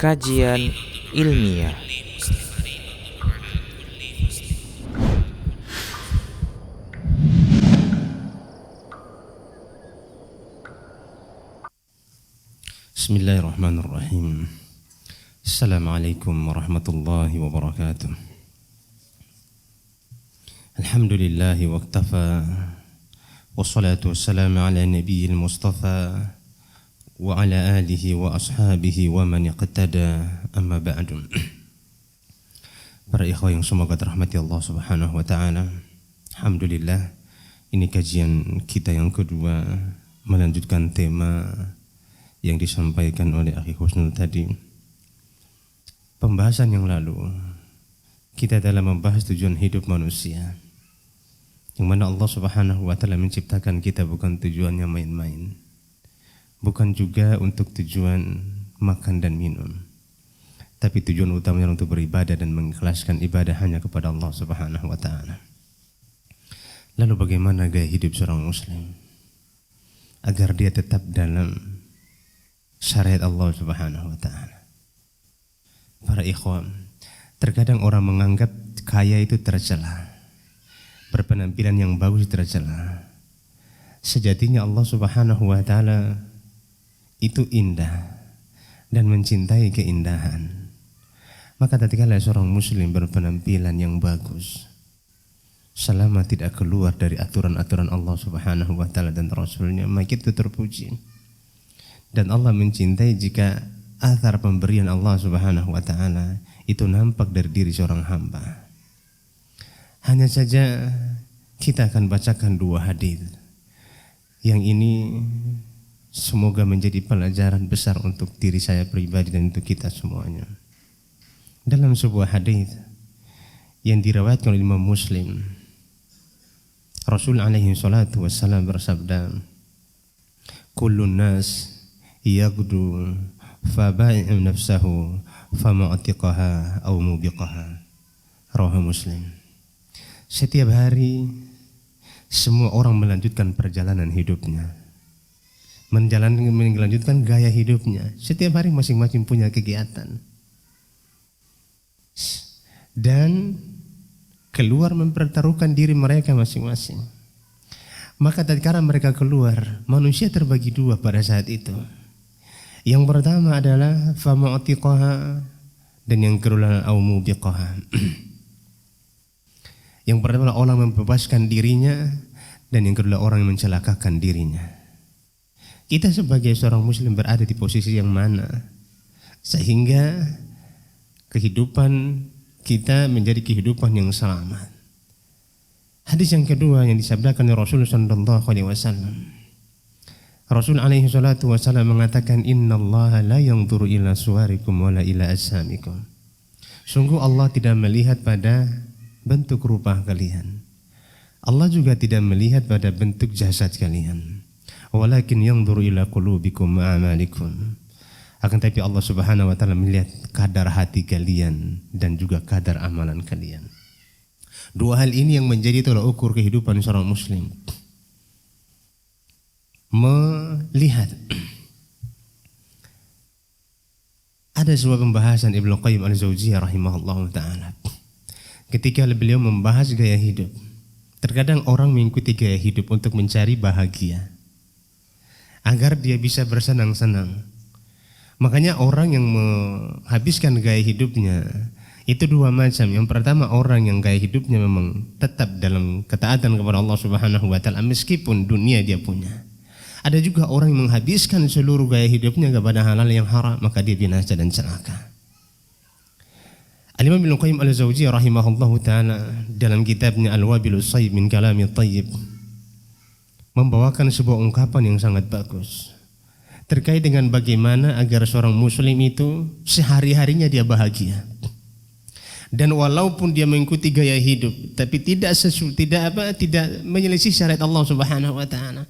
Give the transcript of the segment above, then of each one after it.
Kajian ilmiah. Bismillahirrahmanirrahim. Assalamualaikum warahmatullahi wabarakatuh. Alhamdulillahi waqtafa, wassalatu wassalamu ala nabiyil mustafa wa ala alihi wa ashabihi wa man iqtada, amma ba'du. Para ikhwah yang semoga dirahmati Allah Subhanahu wa taala. Alhamdulillah, ini kajian kita yang kedua melanjutkan tema yang disampaikan oleh Akhi Husnul tadi. Pembahasan yang lalu kita dalam membahas tujuan hidup manusia, yang mana Allah Subhanahu wa taala menciptakan kita bukan tujuannya main-main, bukan juga untuk tujuan makan dan minum, tapi tujuan utamanya untuk beribadah dan mengikhlaskan ibadah hanya kepada Allah Subhanahu wa taala. Lalu bagaimana gaya hidup seorang muslim agar dia tetap dalam syariat Allah Subhanahu wa taala? Para ikhwan, terkadang orang menganggap kaya itu tercela, berpenampilan yang bagus tercela. Sejatinya Allah Subhanahu wa taala itu indah dan mencintai keindahan. Maka tatkala seorang muslim berpenampilan yang bagus, selama tidak keluar dari aturan-aturan Allah Subhanahu wa taala dan Rasulnya, maka itu terpuji. Dan Allah mencintai jika athar pemberian Allah Subhanahu wa taala itu nampak dari diri seorang hamba. Hanya saja kita akan bacakan dua hadis yang ini semoga menjadi pelajaran besar untuk diri saya pribadi dan untuk kita semuanya. Dalam sebuah hadis yang diriwayatkan oleh Imam Muslim, Rasul alaihi salatu wassalam bersabda, "Kullun nas yaghdu fa ba'i'u nafsahu fa mu'tiqaha aw mubiqaha." Rawahu Muslim. Setiap hari semua orang melanjutkan perjalanan hidupnya, melanjutkan gaya hidupnya. Setiap hari masing-masing punya kegiatan dan keluar mempertaruhkan diri mereka masing-masing. Maka tatkala mereka keluar, manusia terbagi dua pada saat itu. Yang pertama adalah famu'tiqaha dan yang kedua au mubiqaha. Yang pertama adalah orang membebaskan dirinya dan yang kedua orang yang mencelakakan dirinya. Kita sebagai seorang muslim berada di posisi yang mana sehingga kehidupan kita menjadi kehidupan yang selamat. Hadis yang kedua yang disabdakan oleh Rasul sallallahu alaihi wasallam. Rasul alaihi salatu wasallam mengatakan, "Innallaha la yanzuru ila suwarikum wala ila ajsamikum." Sungguh Allah tidak melihat pada bentuk rupa kalian. Allah juga tidak melihat pada bentuk jasad kalian. Walakin yanzuru ila qulubikum wa a'malikum. Akan tetapi Allah Subhanahu wa taala melihat kadar hati kalian dan juga kadar amalan kalian. Dua hal ini yang menjadi tolak ukur kehidupan seorang muslim. Melihat ada sebuah pembahasan Ibnu Qayyim al-Jauziyah rahimahullah taala. Ketika beliau membahas gaya hidup, terkadang orang mengikuti gaya hidup untuk mencari bahagia, agar dia bisa bersenang-senang. Makanya orang yang menghabiskan gaya hidupnya itu dua macam. Yang pertama, orang yang gaya hidupnya memang tetap dalam ketaatan kepada Allah Subhanahu wa taala meskipun dunia dia punya. Ada juga orang yang menghabiskan seluruh gaya hidupnya kepada hal-hal yang haram, maka dia binasa dan celaka. Al-Imam Ibnu Qayyim al-Jauziyah rahimahullahu taala dalam kitabnya Al-Wabilus Sayyib min Kalamit Thayyib membawakan sebuah ungkapan yang sangat bagus terkait dengan bagaimana agar seorang muslim itu sehari-harinya dia bahagia. Dan walaupun dia mengikuti gaya hidup tapi tidak menyelisih syariat Allah Subhanahu wa taala.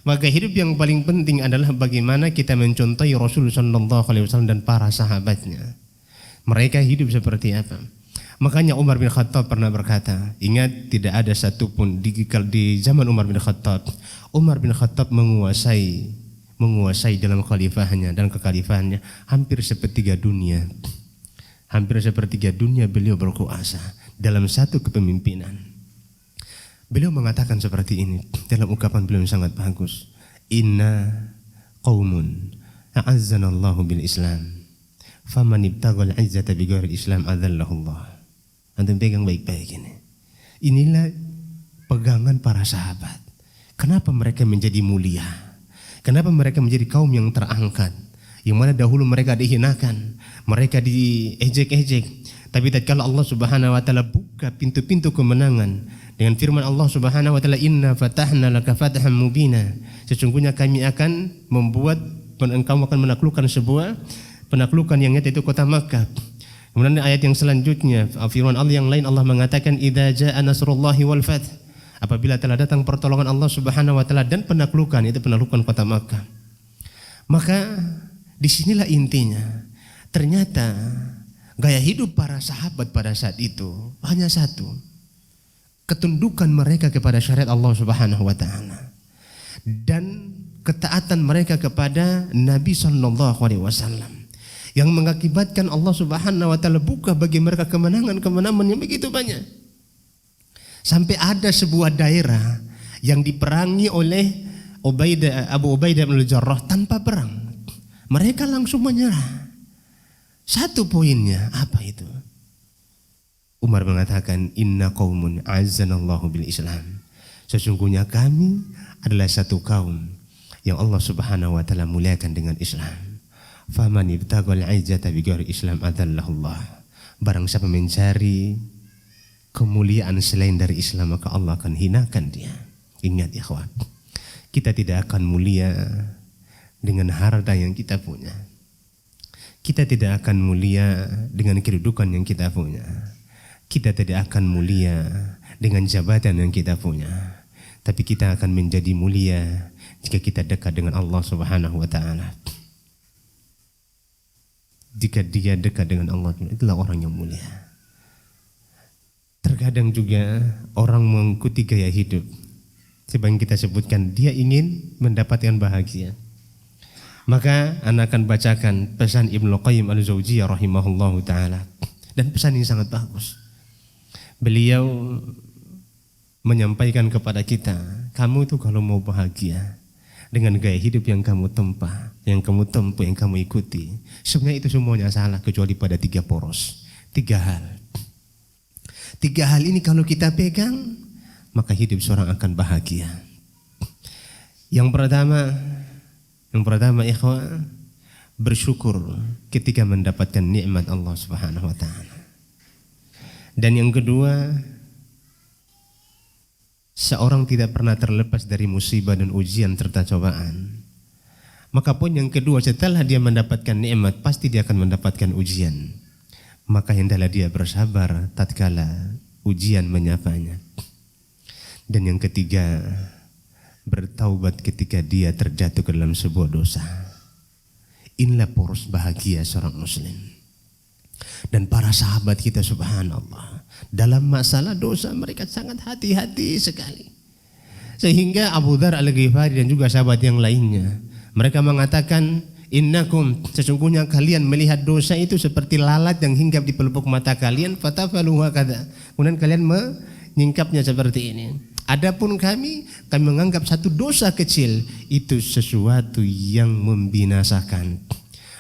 Maka hidup yang paling penting adalah bagaimana kita mencontohi Rasul sallallahu alaihi wasallam dan para sahabatnya. Mereka hidup seperti apa? Makanya Umar bin Khattab pernah berkata, ingat tidak ada satupun di zaman Umar bin Khattab menguasai menguasai dalam khalifahnya dan kekhalifahannya hampir sepertiga dunia. Hampir sepertiga dunia beliau berkuasa dalam satu kepemimpinan. Beliau mengatakan seperti ini dalam ungkapan beliau yang sangat bagus. Inna qaumun a'azzanallahu bil Islam. Faman ibtaghal 'izzata bighairi Islam adzallahu Allah. Antum pegang baik-baik ini. Inilah pegangan para sahabat. Kenapa mereka menjadi mulia? Kenapa mereka menjadi kaum yang terangkat? Yang mana dahulu mereka dihinakan, mereka diejek-ejek. Tapi tatkala Allah Subhanahu wa taala buka pintu-pintu kemenangan dengan firman Allah Subhanahu wa taala, "Inna fatahna laka fathan mubina." Sesungguhnya kami akan membuat engkau akan menaklukkan sebuah penaklukan yang nyata, itu kota Makkah. Kemudian ayat yang selanjutnya, firman Allah yang lain, Allah mengatakan, "Idza jaa nasrullahi wal fath." Apabila telah datang pertolongan Allah Subhanahu wa taala dan penaklukan, itu penaklukan kota Makkah. Maka disinilah intinya. Ternyata gaya hidup para sahabat pada saat itu hanya satu. Ketundukan mereka kepada syariat Allah Subhanahu wa taala dan ketaatan mereka kepada Nabi sallallahu alaihi wasallam yang mengakibatkan Allah Subhanahu wa taala buka bagi mereka kemenangan-kemenangan yang begitu banyak. Sampai ada sebuah daerah yang diperangi oleh Abu Ubaidah bin Jarrah tanpa perang. Mereka langsung menyerah. Satu poinnya apa itu? Umar mengatakan, "Inna qaumun azzanallahu bil Islam." Sesungguhnya kami adalah satu kaum yang Allah Subhanahu wa taala muliakan dengan Islam. Faman ibtaghal 'izzata bighairi Islam adzallahu Allah. Barang siapa mencari kemuliaan selain dari Islam, maka Allah akan hinakan dia. Ingat ikhwan, kita tidak akan mulia dengan harta yang kita punya. Kita tidak akan mulia dengan kedudukan yang kita punya. Kita tidak akan mulia dengan jabatan yang kita punya. Tapi kita akan menjadi mulia jika kita dekat dengan Allah Subhanahu wa taala. Jika dia dekat dengan Allah, itulah orang yang mulia. Terkadang juga orang mengikuti gaya hidup. Seperti yang kita sebutkan, dia ingin mendapatkan bahagia. Maka anak akan bacakan pesan Ibnu Qayyim al-Jauziyah rahimahullahu ta'ala. Dan pesan ini sangat bagus. Beliau menyampaikan kepada kita, kamu itu kalau mau bahagia dengan gaya hidup yang kamu tempuh, yang kamu ikuti, sebenarnya itu semuanya salah kecuali pada 3 poros, 3 hal. 3 hal ini kalau kita pegang, maka hidup seorang akan bahagia. Yang pertama ikhwah, bersyukur ketika mendapatkan nikmat Allah Subhanahu wa taala. Dan yang kedua, seorang tidak pernah terlepas dari musibah dan ujian serta cobaan. Maka pun yang kedua, setelah dia mendapatkan nikmat, pasti dia akan mendapatkan ujian. Maka hendaklah dia bersabar tatkala ujian menyapanya. Dan yang ketiga, bertaubat ketika dia terjatuh ke dalam sebuah dosa. Inilah poros bahagia seorang muslim. Dan para sahabat kita subhanallah, dalam masalah dosa mereka sangat hati-hati sekali. Sehingga Abu Dzar Al-Ghifari dan juga sahabat yang lainnya, mereka mengatakan, innakum, sesungguhnya kalian melihat dosa itu seperti lalat yang hinggap di pelupuk mata kalian, fatafalu hakadha. Kemudian kalian menyingkapnya seperti ini. Adapun kami menganggap satu dosa kecil itu sesuatu yang membinasakan.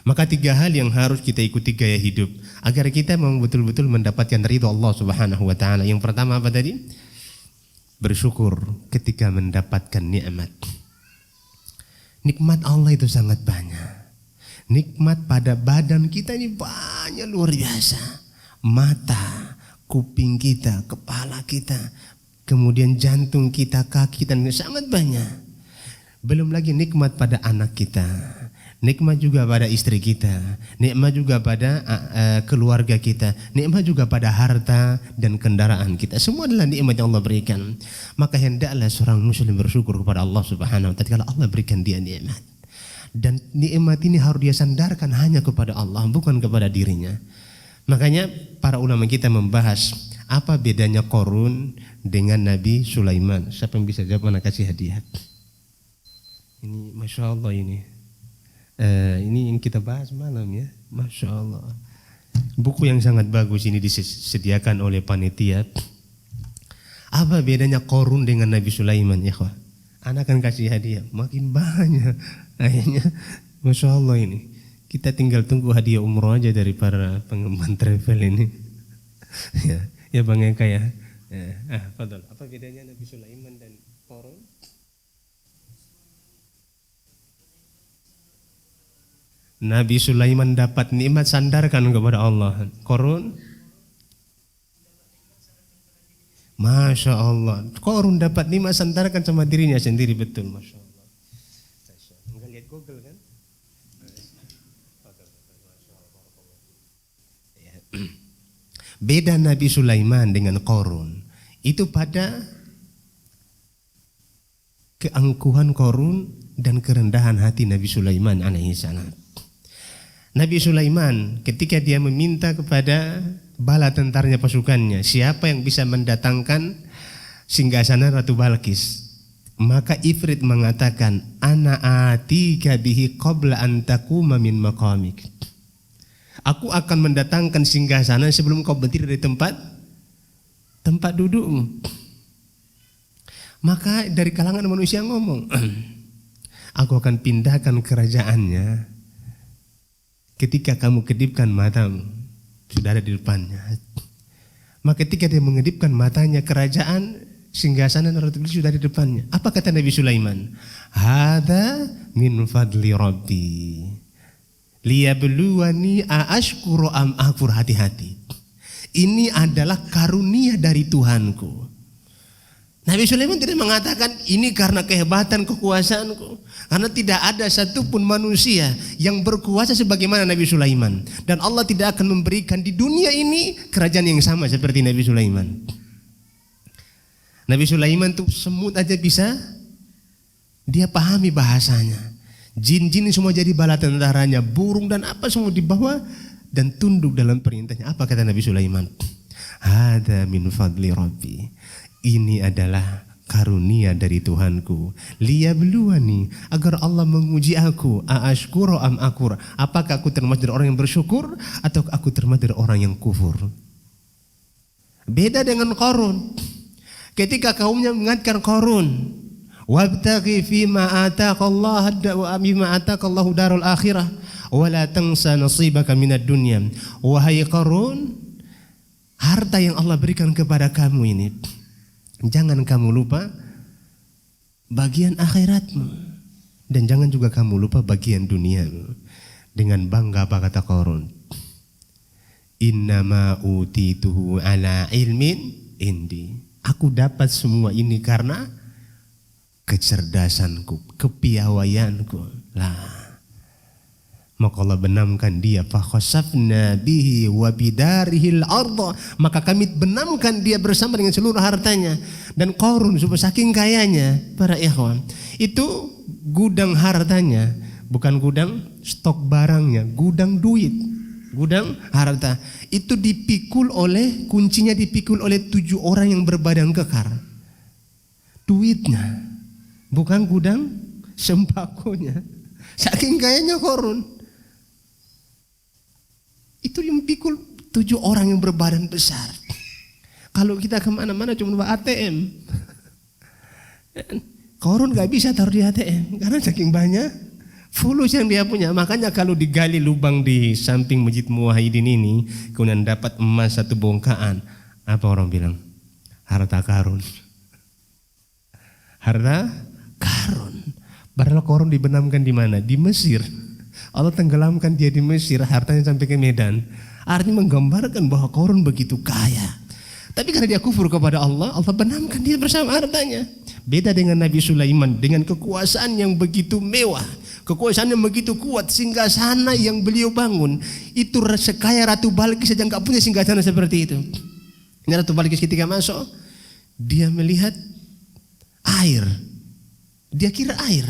Maka 3 hal yang harus kita ikuti gaya hidup agar kita betul-betul mendapatkan ridha Allah Subhanahu wa taala. Yang pertama apa tadi? Bersyukur ketika mendapatkan nikmat. Nikmat Allah itu sangat banyak. Nikmat pada badan kita ini banyak, luar biasa. Mata, kuping kita, kepala kita, kemudian jantung kita, kaki kita, sangat banyak. Belum lagi nikmat pada anak kita, nikmat juga pada istri kita, nikmat juga pada keluarga kita, nikmat juga pada harta dan kendaraan kita. Semua adalah nikmat yang Allah berikan. Maka hendaklah seorang muslim bersyukur kepada Allah Subhanahu wa taala kalau Allah berikan dia nikmat. Dan nikmat ini harus dia sandarkan hanya kepada Allah, bukan kepada dirinya. Makanya para ulama kita membahas apa bedanya Qarun dengan Nabi Sulaiman. Siapa yang bisa jawab, mana kasih hadiah. Ini Masya Allah ini. Ini yang kita bahas malam ya. Masya Allah. Buku yang sangat bagus ini disediakan oleh panitia. Apa bedanya Qarun dengan Nabi Sulaiman ya kawan? Anak akan kasih hadiah. Makin banyak. Akhirnya Masya Allah ini. Kita tinggal tunggu hadiah umroh aja dari para pengembang travel ini. Ya Bang Eka ya. Fadol. Apa bedanya Nabi Sulaiman dan Qarun? Nabi Sulaiman dapat nikmat sandarkan kepada Allah. Qarun, Masya Allah. Qarun dapat nikmat sandarkan sama dirinya sendiri, betul, Masya Allah. Enggak lihat Google kan? Beda Nabi Sulaiman dengan Qarun itu pada keangkuhan Qarun dan kerendahan hati Nabi Sulaiman alaihissalam. Nabi Sulaiman ketika dia meminta kepada bala tentaranya pasukannya, siapa yang bisa mendatangkan singgasana Ratu Balkis, maka Ifrit mengatakan, ana atika bihi qabla an taquma min maqamik. Aku akan mendatangkan singgasana sebelum kau berdiri dari tempat dudukmu. Maka dari kalangan manusia ngomong, aku akan pindahkan kerajaannya ketika kamu kedipkan matamu, sudah ada di depannya. Maka ketika dia mengedipkan matanya, kerajaan singgasana Ratu Bilqis sudah di depannya. Apa kata Nabi Sulaiman? Hada min fadli Rabbi liyabluwani aashkuru am akfur. Hati-hati, ini adalah karunia dari Tuhanku. Nabi Sulaiman tidak mengatakan ini karena kehebatan kekuasaanku, karena tidak ada satupun manusia yang berkuasa sebagaimana Nabi Sulaiman, dan Allah tidak akan memberikan di dunia ini kerajaan yang sama seperti Nabi Sulaiman. Nabi Sulaiman tuh semut aja bisa dia pahami bahasanya, jin-jin semua jadi bala tentaranya, burung dan apa semua dibawa dan tunduk dalam perintahnya. Apa kata Nabi Sulaiman? Hada min fadli Rabbi. Ini adalah karunia dari Tuhanku. Liyabluwani, agar Allah menguji aku. Aashkuru am akfur. Apakah aku termasuk dari orang yang bersyukur atau aku termasuk dari orang yang kufur? Beda dengan Qarun. Ketika kaumnya mengingatkan Qarun, wabtaghi fima ataqallahu darul akhirah wa la tansa nasibaka minad dunya. Wahai Qarun, harta yang Allah berikan kepada kamu ini, jangan kamu lupa bagian akhiratmu, dan jangan juga kamu lupa bagian duniamu. Dengan bangga apa kata Qarun? Innama utituhu ala ilmin indi. Aku dapat semua ini karena kecerdasanku, kepiawaianku. Lah, maka Allah benamkan dia, fakhasafna bihi wa bidarihil arda, maka kami benamkan dia bersama dengan seluruh hartanya. Dan Qarun saking kayanya, para ikhwan, itu gudang hartanya, bukan gudang stok barangnya, gudang duit, gudang harta. Itu kuncinya dipikul oleh 7 orang yang berbadan kekar. Duitnya, bukan gudang sembakonya. Saking kayanya Qarun. Itu yang pikul 7 orang yang berbadan besar. Kalau kita kemana-mana cuma bawa ATM. Qarun gak bisa taruh di ATM karena saking banyak fulus yang dia punya. Makanya kalau digali lubang di samping Masjid Muwahhidin ini, kemudian dapat emas 1 bongkaan, apa orang bilang? Harta karun. Harta karun. Padahal Qarun dibenamkan di mana? Di Mesir. Allah tenggelamkan dia di Mesir, hartanya sampai ke Medan. Artinya menggambarkan bahwa Qarun begitu kaya. Tapi karena dia kufur kepada Allah, Allah benamkan dia bersama hartanya. Beda dengan Nabi Sulaiman dengan kekuasaan yang begitu mewah, kekuasaan yang begitu kuat, singgasana yang beliau bangun itu sekaya Ratu Balkis saja nggak punya singgasana seperti itu. Ini Ratu Balkis ketika masuk, dia melihat air, dia kira air,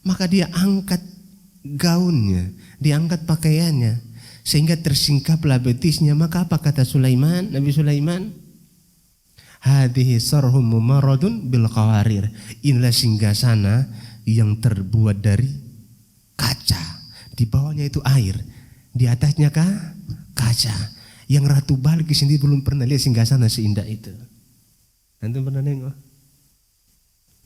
maka dia angkat gaunnya, diangkat pakaiannya sehingga tersingkaplah betisnya. Maka apa kata Sulaiman, Nabi Sulaiman? Hadhihi sarhum mumaradun bil qawarir. Inilah singgasana yang terbuat dari kaca. Di bawahnya itu air, di atasnya kaca. Yang Ratu Balkis sendiri belum pernah lihat singgasana seindah itu. Antum pernah nengok?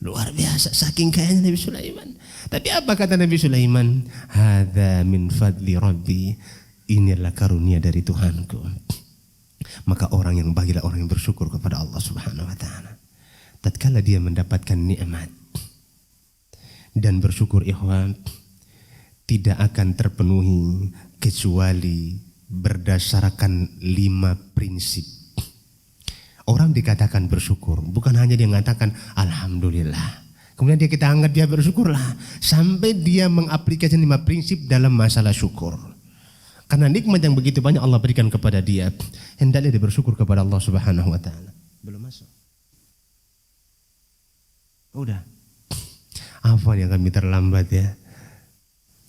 Luar biasa, saking kayanya Nabi Sulaiman. Tapi apa kata Nabi Sulaiman? Hadza min fadli Rabbi. Inilah karunia dari Tuhanku. Maka orang yang bahagia orang yang bersyukur kepada Allah Subhanahu wa taala. Tatkala dia mendapatkan nikmat dan bersyukur, ikhwan, tidak akan terpenuhi kecuali berdasarkan 5 prinsip. Orang dikatakan bersyukur, bukan hanya dia mengatakan alhamdulillah. Kemudian kita anggap dia bersyukurlah. Sampai dia mengaplikasikan 5 prinsip dalam masalah syukur. Karena nikmat yang begitu banyak Allah berikan kepada dia, hendaknya dia bersyukur kepada Allah Subhanahu wa taala. Belum masuk. Udah. Apa yang kami terlambat ya?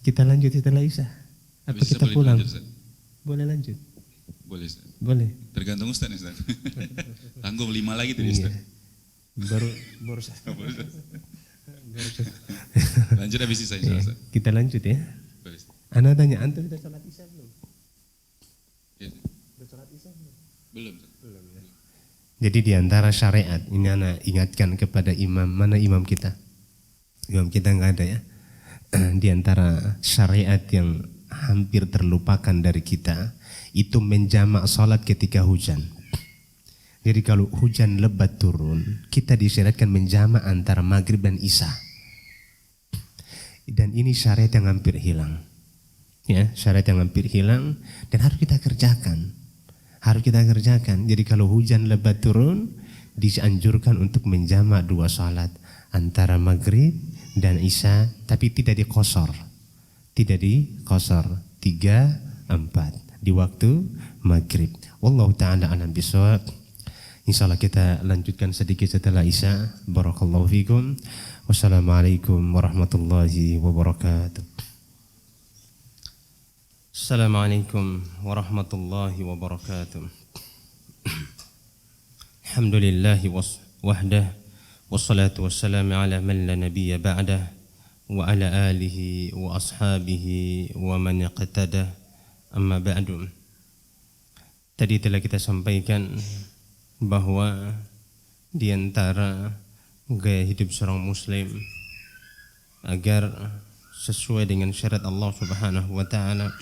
Kita lanjut setelah Isya. Apa Bisa kita pulang? Lanjut, boleh lanjut? Boleh, Ustaz. Boleh. Tergantung Ustaz, Ustaz. Tanggung 5 lagi tadi, Ustaz. Baru Lanjut habis Isya, Ustaz. Kita lanjut ya. Boleh, Ustaz. Ana tanya, antum sudah sholat Isya belum? Ya. Sudah sholat Isya belum? Belum, Ustaz. Belum ya. Jadi di antara syariat, ini ana ingatkan kepada imam, mana imam kita? Imam kita enggak ada ya. Di antara syariat yang hampir terlupakan dari kita, itu menjamak salat ketika hujan. Jadi kalau hujan lebat turun, kita disyariatkan menjamak antara maghrib dan isya. Dan ini syariat yang hampir hilang. Ya, syariat yang hampir hilang dan harus kita kerjakan. Harus kita kerjakan. Jadi kalau hujan lebat turun, dianjurkan untuk menjamak 2 salat antara maghrib dan isya, tapi tidak dikosor. Tidak dikosor. 3, 4 di waktu maghrib. Wallahu ta'ala alam bisawab. Insyaallah kita lanjutkan sedikit setelah Isya. Barakallahu fikum. Wassalamualaikum warahmatullahi wabarakatuh. Assalamualaikum warahmatullahi wabarakatuh. Alhamdulillahi wahdah wassalatu wassalamu ala man la nabiyya ba'dah wa ala alihi wa ashabihi wa man iqtada. Amma ba'du. Tadi telah kita sampaikan bahwa di antara gaya hidup seorang muslim agar sesuai dengan syariat Allah Subhanahu wa taala,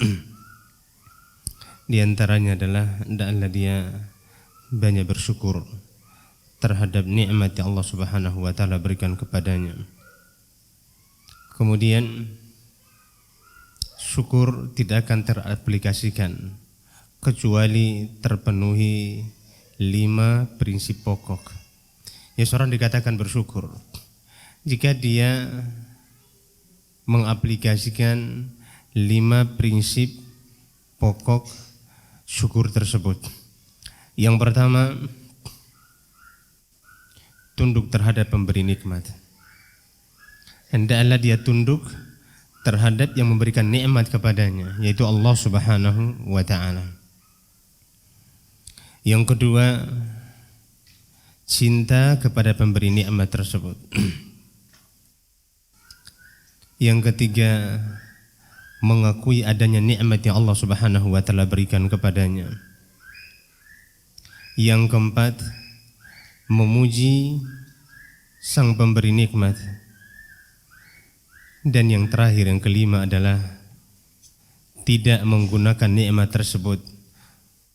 di antaranya adalah hendaklah dia banyak bersyukur terhadap nikmat yang Allah Subhanahu wa taala berikan kepadanya. Kemudian syukur tidak akan teraplikasikan kecuali terpenuhi 5 prinsip pokok. Ya, seorang dikatakan bersyukur jika dia mengaplikasikan 5 prinsip pokok syukur tersebut. Yang pertama, tunduk terhadap pemberi nikmat. Hendaklah dia tunduk terhadap yang memberikan nikmat kepadanya, yaitu Allah Subhanahu wa taala. Yang kedua, cinta kepada pemberi nikmat tersebut. Yang ketiga, mengakui adanya nikmat yang Allah Subhanahu wa taala berikan kepadanya. Yang keempat, memuji sang pemberi nikmat. Dan yang terakhir, yang kelima adalah tidak menggunakan nikmat tersebut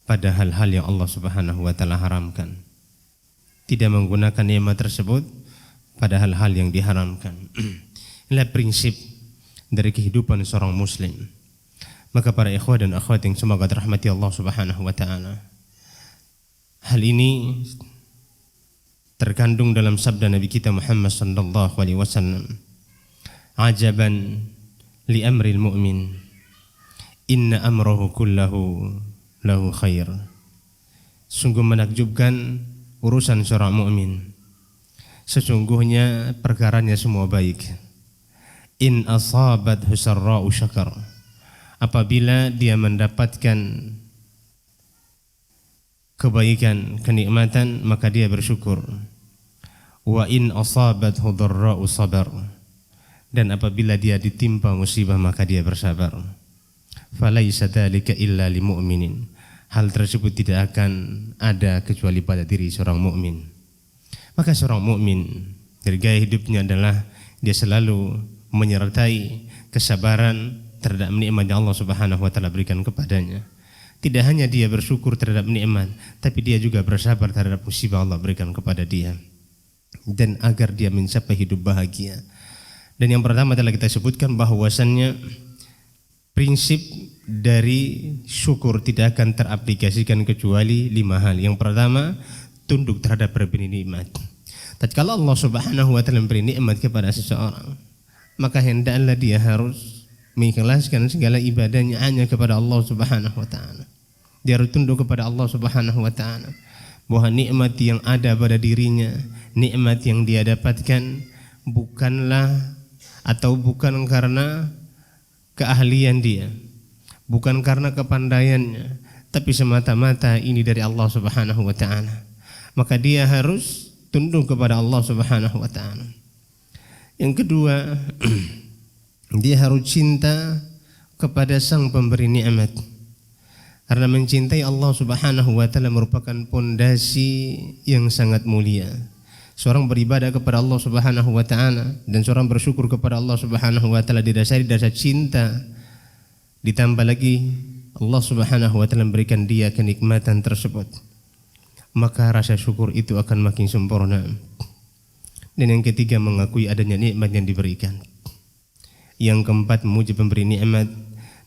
pada hal-hal yang Allah Subhanahu wa taala haramkan. Tidak menggunakan nikmat tersebut pada hal-hal yang diharamkan. Inilah prinsip dari kehidupan seorang muslim. Maka para ikhwah dan akhwat yang semoga dirahmati Allah Subhanahu wa taala, hal ini terkandung dalam sabda Nabi kita Muhammad sallallahu alaihi wasallam, ajaban li amril mu'min, inna amrahu kullahu lahu khair. Sungguh menakjubkan urusan seorang mukmin, sesungguhnya perkaranya semua baik. In asabat husarra'u syakar, apabila dia mendapatkan kebaikan, kenikmatan, maka dia bersyukur. Wa in asabat dharra'u sabar, dan apabila dia ditimpa musibah maka dia bersabar. Falaisa dzalika illa limu'minin. Hal tersebut tidak akan ada kecuali pada diri seorang mukmin. Maka seorang mukmin dari gaya hidupnya adalah dia selalu menyertai kesabaran terhadap nikmat yang Allah Subhanahu wa taala berikan kepadanya. Tidak hanya dia bersyukur terhadap nikmat, tapi dia juga bersabar terhadap musibah Allah berikan kepada dia. Dan agar dia mencapai hidup bahagia. Dan yang pertama adalah kita sebutkan bahwasannya prinsip dari syukur tidak akan teraplikasikan kecuali 5 hal. Yang pertama, tunduk terhadap perberi nikmat. Tatkala Allah Subhanahu wa taala memberi nikmat kepada seseorang, maka hendaklah dia harus mengikhlaskan segala ibadahnya hanya kepada Allah Subhanahu wa taala. Dia harus tunduk kepada Allah Subhanahu wa taala. Bahwa nikmat yang ada pada dirinya, nikmat yang dia dapatkan bukanlah atau bukan karena keahlian dia, bukan karena kepandaiannya, tapi semata-mata ini dari Allah Subhanahu wa taala. Maka dia harus tunduk kepada Allah Subhanahu wa taala. Yang kedua, dia harus cinta kepada sang pemberi nikmat. Karena mencintai Allah Subhanahu wa taala merupakan pondasi yang sangat mulia. Seorang beribadah kepada Allah Subhanahu wa taala dan seorang bersyukur kepada Allah Subhanahu wa taala didasari dasar cinta. Ditambah lagi Allah Subhanahu wa taala memberikan dia kenikmatan tersebut. Maka rasa syukur itu akan makin sempurna. Dan yang ketiga, mengakui adanya nikmat yang diberikan. Yang keempat, memuji pemberi nikmat.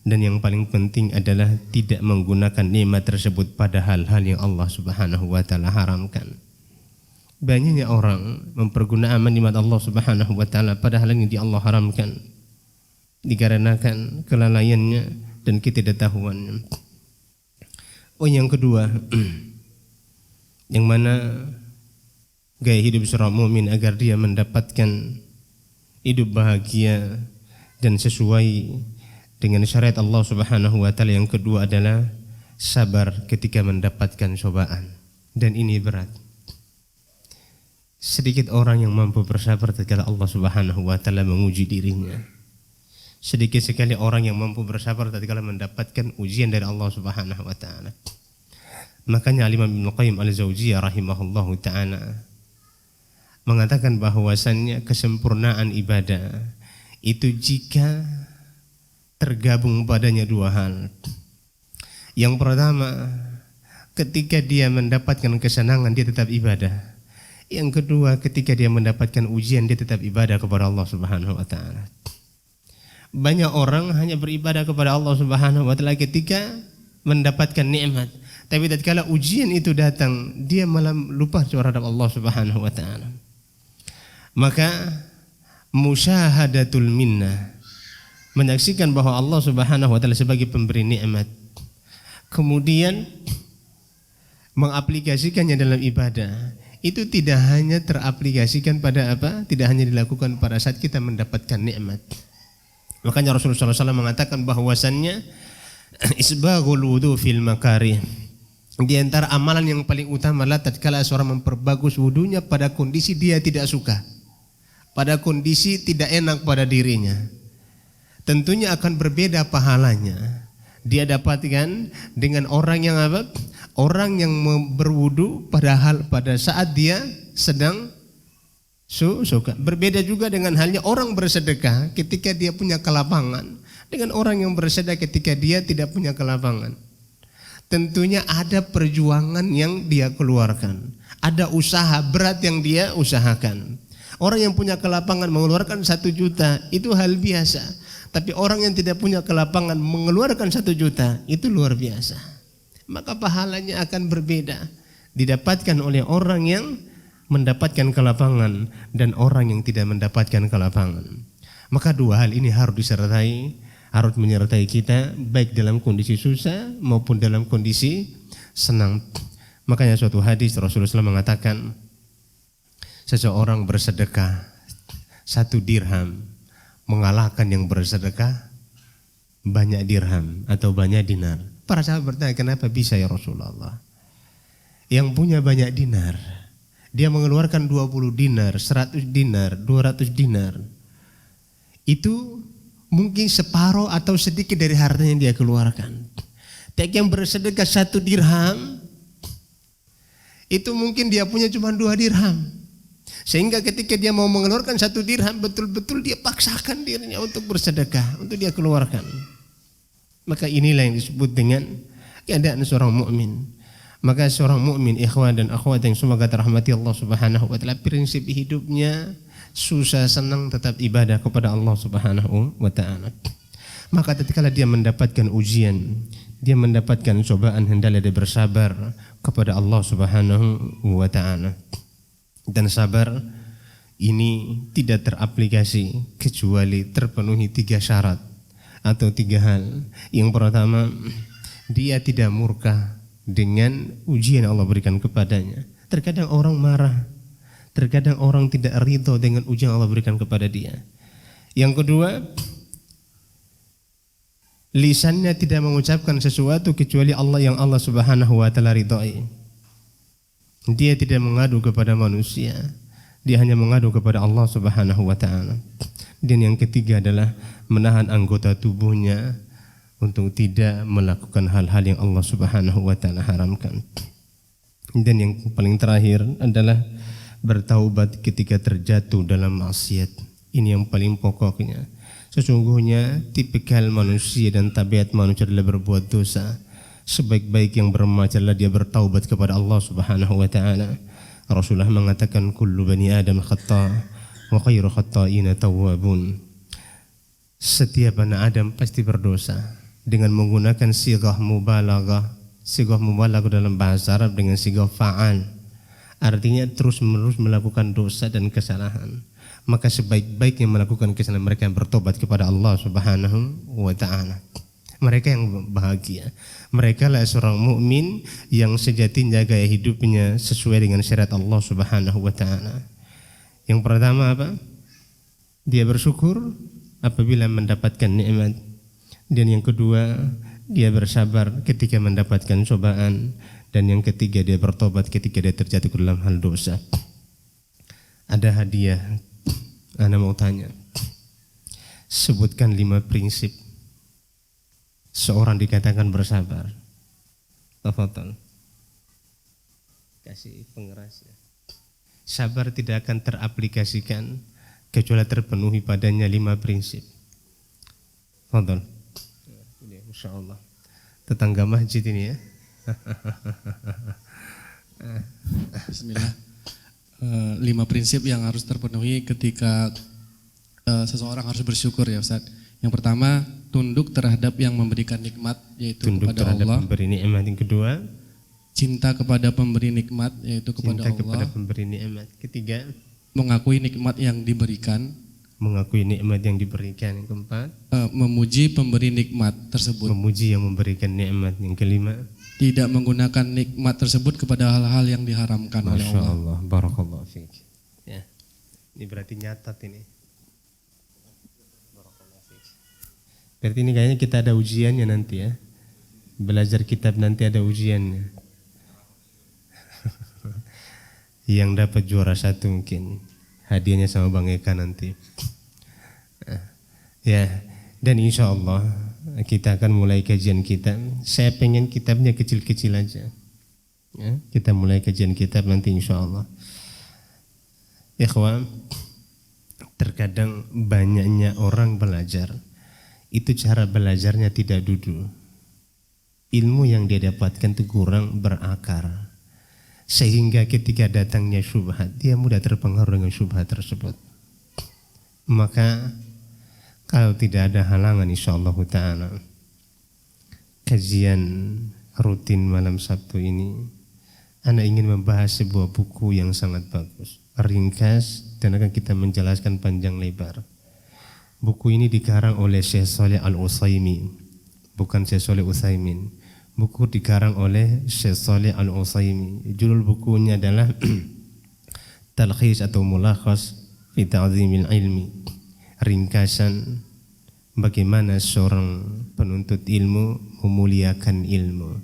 Dan yang paling penting adalah tidak menggunakan nikmat tersebut pada hal-hal yang Allah Subhanahu wa taala haramkan. Banyaknya orang mempergunakan nikmat Allah Subhanahu wa taala pada hal yang Allah haramkan dikarenakan kelalaiannya dan ketidaktahuannya. Yang kedua, yang mana gaya hidup seorang mukmin agar dia mendapatkan hidup bahagia dan sesuai dengan syariat Allah Subhanahu wa taala. Yang kedua adalah sabar ketika mendapatkan cobaan, dan ini berat. Sedikit orang yang mampu bersabar tatkala Allah Subhanahu wa taala menguji dirinya. Sedikit sekali orang yang mampu bersabar tatkala mendapatkan ujian dari Allah Subhanahu wa taala. Makanya Imam Ibnu Qayyim Al-Jauziyah rahimahullahu taala mengatakan bahwasannya kesempurnaan ibadah itu jika tergabung padanya 2 hal. Yang pertama, ketika dia mendapatkan kesenangan dia tetap ibadah. Yang kedua, ketika dia mendapatkan ujian dia tetap ibadah kepada Allah Subhanahu wa taala. Banyak orang hanya beribadah kepada Allah Subhanahu wa taala ketika mendapatkan nikmat, tapi tatkala ujian itu datang dia malah lupa terhadap Allah Subhanahu wa taala. Maka musyahadatul minnah, menyaksikan bahwa Allah Subhanahu wa taala sebagai pemberi nikmat, kemudian mengaplikasikannya dalam ibadah, itu tidak hanya teraplikasikan pada apa? Tidak hanya dilakukan pada saat kita mendapatkan nikmat. Makanya Rasulullah SAW mengatakan bahwasannya isbaghul wudu fil makarih. Di antara amalan yang paling utama adalah tatkala seorang memperbagus wudunya pada kondisi dia tidak suka, pada kondisi tidak enak pada dirinya. Tentunya akan berbeda pahalanya. Dia dapatkan dengan orang yang apa? Orang yang berwudu pada saat dia sedang suka. Berbeda juga dengan halnya orang bersedekah ketika dia punya kelapangan, dengan orang yang bersedekah ketika dia tidak punya kelapangan. Tentunya ada perjuangan yang dia keluarkan, ada usaha berat yang dia usahakan. Orang yang punya kelapangan mengeluarkan 1 juta itu hal biasa, tapi orang yang tidak punya kelapangan mengeluarkan 1 juta itu luar biasa. Maka pahalanya akan berbeda, didapatkan oleh orang yang mendapatkan kelapangan dan orang yang tidak mendapatkan kelapangan. Maka 2 hal ini harus disertai, harus menyertai kita baik dalam kondisi susah maupun dalam kondisi senang. Makanya suatu hadis Rasulullah SAW mengatakan, seseorang bersedekah 1 dirham mengalahkan yang bersedekah banyak dirham atau banyak dinar. Para sahabat bertanya, kenapa bisa ya Rasulullah? Yang punya banyak dinar, dia mengeluarkan 20 dinar, 100 dinar, 200 dinar. itu mungkin separuh atau sedikit dari hartanya yang dia keluarkan. Tapi yang bersedekah 1 dirham, itu mungkin dia punya cuma 2 dirham. Sehingga ketika dia mau mengeluarkan 1 dirham, betul-betul dia paksakan dirinya untuk bersedekah, untuk dia keluarkan. Maka inilah yang disebut dengan keadaan seorang mukmin. Maka seorang mukmin, ikhwan dan akhwat yang semoga terahmati Allah Subhanahu wa taala, prinsip hidupnya susah senang tetap ibadah kepada Allah Subhanahu wa taala. Maka tatkala dia mendapatkan ujian, dia mendapatkan cobaan, hendaklah dia bersabar kepada Allah Subhanahu wa taala. Dan sabar ini tidak teraplikasi kecuali terpenuhi 3 syarat atau 3 hal. Yang pertama, dia tidak murka dengan ujian yang Allah berikan kepadanya. Terkadang orang marah, terkadang orang tidak ridho dengan ujian yang Allah berikan kepada dia. Yang kedua, lisannya tidak mengucapkan sesuatu kecuali Allah yang Allah Subhanahu wa taala ridhoi. Dia tidak mengadu kepada manusia, dia hanya mengadu kepada Allah Subhanahu wa taala. Dan yang ketiga adalah menahan anggota tubuhnya untuk tidak melakukan hal-hal yang Allah Subhanahu wa taala haramkan. Dan yang paling terakhir adalah bertaubat ketika terjatuh dalam maksiat. Ini yang paling pokoknya. Sesungguhnya tipikal manusia dan tabiat manusia adalah berbuat dosa. Sebaik-baik yang bermaca adalah dia bertaubat kepada Allah Subhanahu wa taala. Rasulullah mengatakan kullu bani Adam khata' wa khairu khata'ina tawwabun. Setiap anak Adam pasti berdosa, dengan menggunakan sighah mubalaghah. Sighah mubalaghah dalam bahasa Arab dengan sighah fa'al, artinya terus-menerus melakukan dosa dan kesalahan. Maka sebaik-baik yang melakukan kesalahan mereka yang bertobat kepada Allah Subhanahu wa taala. Mereka yang bahagia. Mereka lah seorang mukmin yang sejatinya gaya hidupnya sesuai dengan syariat Allah Subhanahu wa taala. Yang pertama apa? Dia bersyukur apabila mendapatkan nikmat. Dan yang kedua, dia bersabar ketika mendapatkan cobaan. Dan yang ketiga, dia bertobat ketika dia terjatuh ke dalam hal dosa. Ada hadiah. Ana mau tanya. Sebutkan 5 prinsip seorang dikatakan bersabar. Tafadhal. Kasih pengeras ya. Sabar tidak akan teraplikasikan kecuali terpenuhi padanya 5 prinsip. Tafadhal. Masya Allah. Tetangga masjid ini ya. Bismillah. 5 prinsip yang harus terpenuhi ketika seseorang harus bersyukur ya Ustaz. Yang pertama, tunduk terhadap yang memberikan nikmat, yaitu tunduk kepada terhadap Allah. Pemberi nikmat. Yang kedua, cinta kepada pemberi nikmat, yaitu kepada cinta Allah. kepada pemberi nikmat. Ketiga, mengakui nikmat yang diberikan. mengakui nikmat yang diberikan. Yang keempat, memuji pemberi nikmat tersebut. memuji yang memberikan nikmat. Yang kelima, tidak menggunakan nikmat tersebut kepada hal-hal yang diharamkan oleh Masya Allah. Allah, barakallahu fiik. Ya, ini berarti nyatat ini. Berarti ini kayaknya kita ada ujiannya nanti ya. Belajar kitab nanti ada ujiannya. Yang dapat juara 1 mungkin hadiahnya sama Bang Eka nanti. Ya, dan insya Allah kita akan mulai kajian kitab. Saya pengen kitabnya kecil-kecil aja. Ya, kita mulai kajian kitab nanti insya Allah. Ikhwan, terkadang banyaknya orang belajar. Itu cara belajarnya tidak duduk. Ilmu yang dia dapatkan itu kurang berakar. Sehingga ketika datangnya syubhat, dia mudah terpengaruh dengan syubhat tersebut. Maka kalau tidak ada halangan insyaallah ta'ala, kajian rutin malam Sabtu ini, Ana ingin membahas sebuah buku yang sangat bagus, ringkas dan akan kita menjelaskan panjang lebar. Buku ini dikarang oleh Syekh Shalih Al-Utsaimin, bukan Syekh Shalih Utsaimin. Buku dikarang oleh Syekh Shalih Al-Utsaimin. Judul bukunya adalah Talkhis atau Mulakhas fi Ta'zimil Ilmi. Ringkasan bagaimana seorang penuntut ilmu memuliakan ilmu.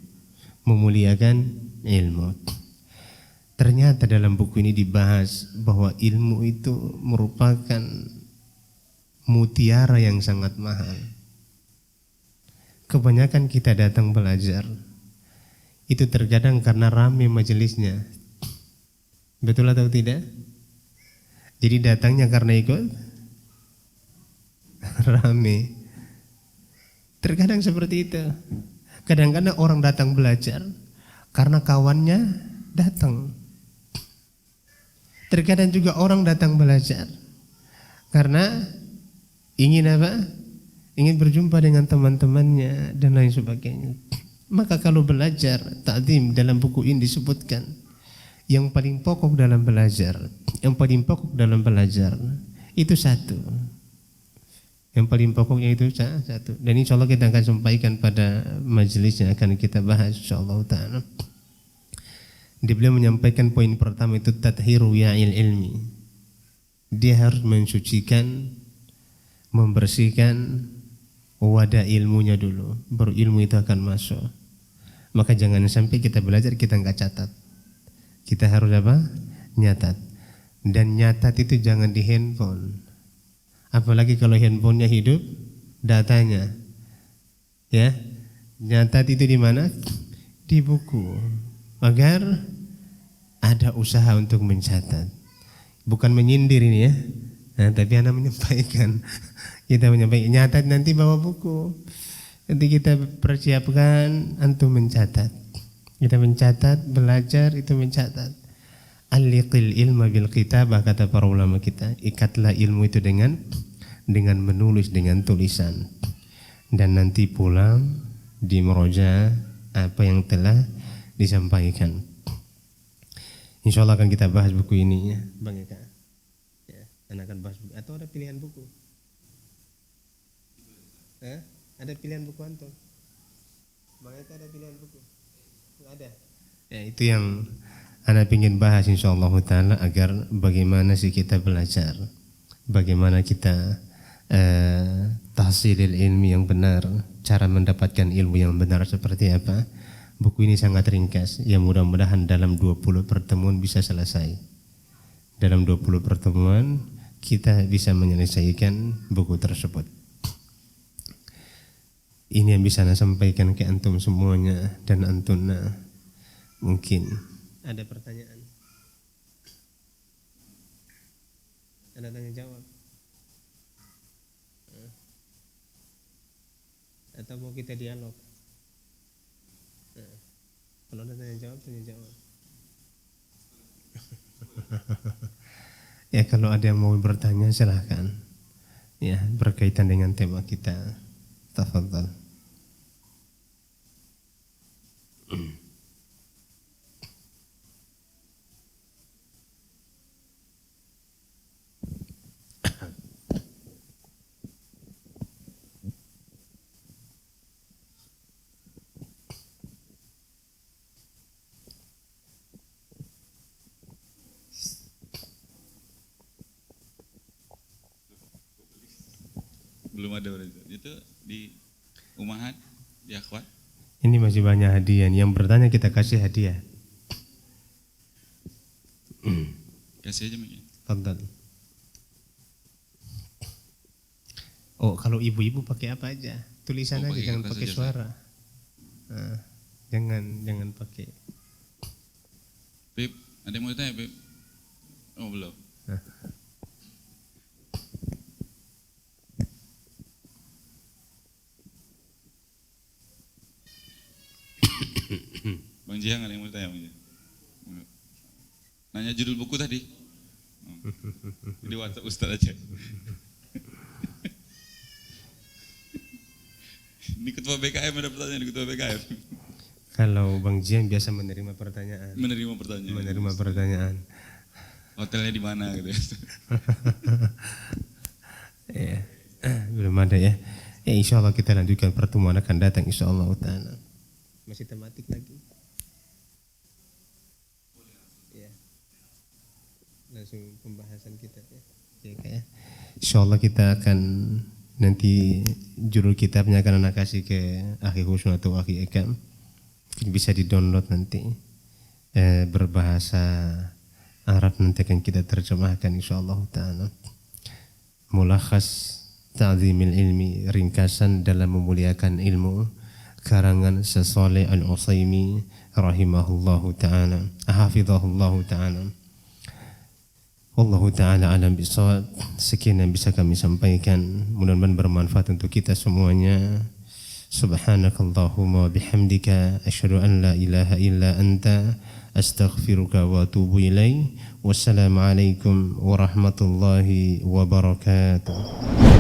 Memuliakan ilmu. Ternyata dalam buku ini dibahas bahwa ilmu itu merupakan mutiara yang sangat mahal. Kebanyakan kita datang belajar itu terkadang karena rame majelisnya. Betul atau tidak? Jadi datangnya karena ikut rame. Terkadang seperti itu. Kadang-kadang orang datang belajar karena kawannya datang. Terkadang juga orang datang belajar karena ingin apa? Ingin berjumpa dengan teman-temannya dan lain sebagainya. Maka kalau belajar ta'zim dalam buku ini disebutkan yang paling pokok dalam belajar, itu satu. Yang paling pokoknya itu satu. Dan insya Allah kita akan sampaikan pada majelis yang akan kita bahas insyaallah ta'ala. Beliau menyampaikan poin pertama itu tathiru ya'il ilmi. Dia harus mensucikan, membersihkan wadah ilmunya dulu, baru ilmu itu akan masuk. Maka jangan sampai kita belajar kita enggak catat. Kita harus apa? Nyatat. Dan nyatat itu jangan di handphone. Apalagi kalau handphonenya hidup datanya. Ya. Nyatat itu di mana? Di buku. Agar ada usaha untuk mencatat. Bukan menyindir ini ya. Nah, tapi Anda menyampaikan. Kita menyampaikan nyatat nanti bawa buku. Nanti kita persiapkan antum mencatat. Kita mencatat, belajar itu mencatat. Alliqil ilma bil kitabah kata para ulama kita. Ikatlah ilmu itu dengan menulis, dengan tulisan. Dan nanti pulang di murojaah apa yang telah disampaikan. Insyaallah akan kita bahas buku ini ya, Bang Eka. Ya, akan bahas buku. Atau ada pilihan buku? Ada pilihan buku antum? Bang Eka ada pilihan buku? Ada. Ya, itu yang Ana ingin bahas insyaallah taala agar bagaimana sih kita belajar, bagaimana kita tahsilil ilmi yang benar, cara mendapatkan ilmu yang benar seperti apa. Buku ini sangat ringkas, ya mudah-mudahan dalam 20 pertemuan bisa selesai. Dalam 20 pertemuan kita bisa menyelesaikan buku tersebut. Ini yang bisa Ana sampaikan ke antum semuanya dan antuna. Mungkin ada pertanyaan? Ada tanya jawab? Atau mau kita dialog? Kalau ada tanya jawab, tanya jawab. Ya kalau ada yang mau bertanya silahkan. Ya berkaitan dengan tema kita. Tafadhal. Belum ada berarti. Itu di umahat, di akhwat. Ini masih banyak hadiah. Yang bertanya kita kasih hadiah. Kasih aja mungkin. Fadhal. Oh, kalau ibu-ibu pakai apa aja? Tulisan aja, jangan pakai suara. Nah, jangan pakai. Beb, ada yang mau tanya, Beb? Oh, belum. Bang Jiang ada yang mau tanya, Bang Jiang? Nanya judul buku tadi. Di WhatsApp Ustaz aja. Ini ketua BKM ada pertanyaan di ketua BKM. Kalau Bang Jian biasa menerima pertanyaan. Menerima pertanyaan. Hotelnya di mana gitu ya. Ya, belum ada ya. Ya insyaallah kita lanjutkan pertemuan akan datang insyaallah taala. Masih tematik lagi. Ya. Langsung pembahasan kita ya. Ya. Insyaallah kita akan nanti judul kitabnya akan anak kasih ke Akhi Husnu atau Akhi Eka. Bisa di-download nanti. Berbahasa Arab nanti akan kita terjemahkan insyaallah taala. Mulakhas Ta'zimil Ilmi, ringkasan dalam memuliakan ilmu, karangan Syekh Al-Utsaimin rahimahullahu taala, hafizahullahu taala. Wallahu taala alam bisawab. Sekian yang bisa kami sampaikan, mudah-mudahan bermanfaat untuk kita semuanya. Subhanakallahumma bihamdika asyhadu an la ilaha illa anta astaghfiruka wa atubu ilaik. Wassalamualaikum warahmatullahi wabarakatuh.